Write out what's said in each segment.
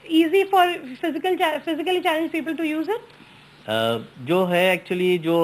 easy for physically challenged people to use it? जो है actually जो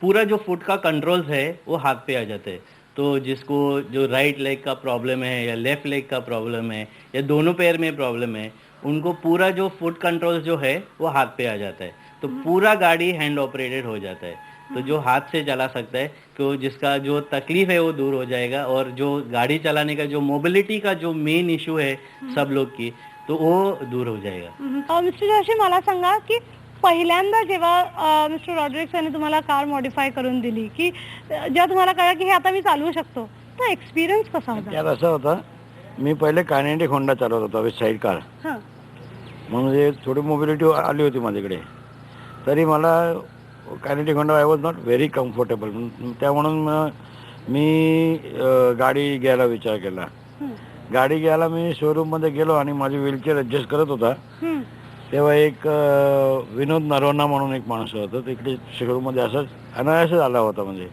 पूरा जो फुट का कंट्रोल्स है वो हाथ पे आ जाते हैं। तो जिसको जो राइट लेग का प्रॉब्लम है या लेफ्ट लेग का प्रॉब्लम है या दोनों पैर में प्रॉब्लम है, उनको पूरा जो फुट कंट्रोल्स जो है वो हाथ पे आ जाता है। तो पूरा गाड़ी हैंड ऑपरेटेड हो जाता है। तो जो हाथ से चला सकता है, तो जिसका जो तकलीफ है वो दूर हो जाएगा और जो गाड़ी चलाने का जो मोबिलिटी का जो मेन इशू है सब लोग की, तो वो दूर हो जाएगा। मिस्टर जोशी, मला सांगा की पहिल्यांदा जेव्हा मिस्टर रॉड्रिक्स यांनी तुम्हाला कार मॉडिफाय करून दिली की जेव्हा तुम्हाला कळलं की हे आता मी चालवू शकतो, तो एक्सपिरियन्स कसा होता? त्यात असं होतं, मी पहिले कायनेटिक होंडा चालवत होतो विथ साईड कार. हां. म्हणजे थोडी मोबिलिटी आली होती माझ्याकडे, तरी मला kinetic Honda I was not very comfortable. त्या म्हणून मी गाडी घ्यायला विचार केला. गाडी घ्यायला मी शोरूममध्ये गेलो आणि माझी व्हीलचेअर ॲडजस्ट करत होता. तेव्हा एक विनोद नरवणा म्हणून एक माणूस होता, तिकडे शोरूममध्ये असंच अनायासच आला होता. म्हणजे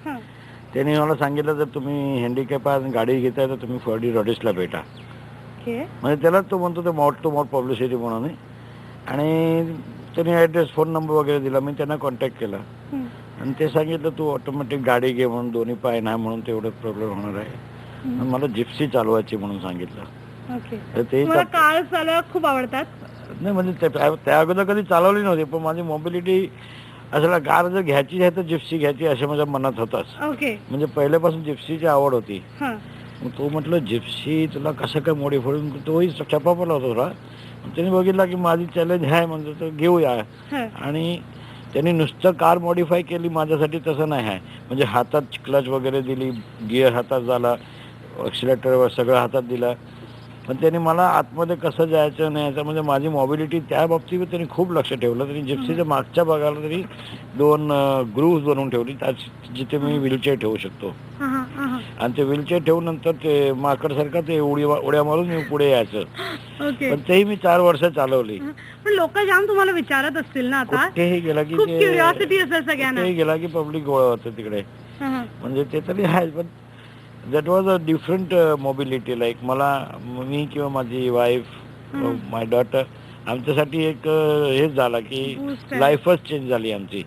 त्यांनी मला सांगितलं, जर तुम्ही हँडिकॅप गाडी घेताय तर तुम्ही फर्डी रॉड्रिक्सला भेटा. म्हणजे त्यालाच तो म्हणतो ते माउथ टू माउथ पब्लिसिटी म्हणून. आणि त्यांनी ॲड्रेस फोन नंबर वगैरे दिला. मी त्यांना कॉन्टॅक्ट केला आणि ते सांगितलं तू ऑटोमॅटिक गाडी घे म्हणून, दोन्ही पाय नाही म्हणून तेवढं प्रॉब्लेम होणार आहे. मला जिप्सी चालवायची म्हणून सांगितलं. तर ते कार चालवायला खूप आवडतात? नाही, म्हणजे त्या अगोदर कधी चालवली नव्हती, पण माझी मोबिलिटी असला कार जर घ्यायची आहे तर जिप्सी घ्यायची असं माझ्या मनात होताच. म्हणजे पहिल्यापासून जिप्सीची आवड होती. मग तो म्हटलं जिप्सी तुला कसं काय मॉडिफाय, तोही छपापला होता थोडा. त्यांनी बघितला की माझी चॅलेंज आहे म्हणजे तर घेऊया. आणि त्यांनी नुसतं कार मॉडिफाय केली, माझ्यासाठी तसं नाही आहे. म्हणजे हातात क्लच वगैरे दिली, गिअर हातात झाला, ॲक्सिलेटर सगळं हातात दिला. पण त्यांनी मला आतमध्ये कसं जायचं नाही याचं, म्हणजे माझी मोबिलिटी त्या बाबतीत त्यांनी खूप लक्ष ठेवलं. त्यांनी जिप्सीच्या मागच्या भागाला तरी 2 ग्रूव्ज बनवून ठेवली, जिथे मी व्हीलचेअर ठेवू शकतो. आणि ते व्हीलचेअर ठेवून नंतर ते माकडसारखं ते उड्या मारून मी पुढे यायचं. पण तेही मी 4 वर्ष चालवली. पण लोक जाम तुम्हाला विचारत असतील ना आता? कुठेही गेला की क्युरिओसिटी असेल सगळ्यांना. कुठेही गेला की पब्लिक गोळा होतं तिकडे. म्हणजे ते तरी आहे. पण that was a different mobility. Like मला, मी किंवा माझी वाईफ, माय डॉटर, आमच्यासाठी एक हेच झाला की लाईफच चेंज झाली आमची.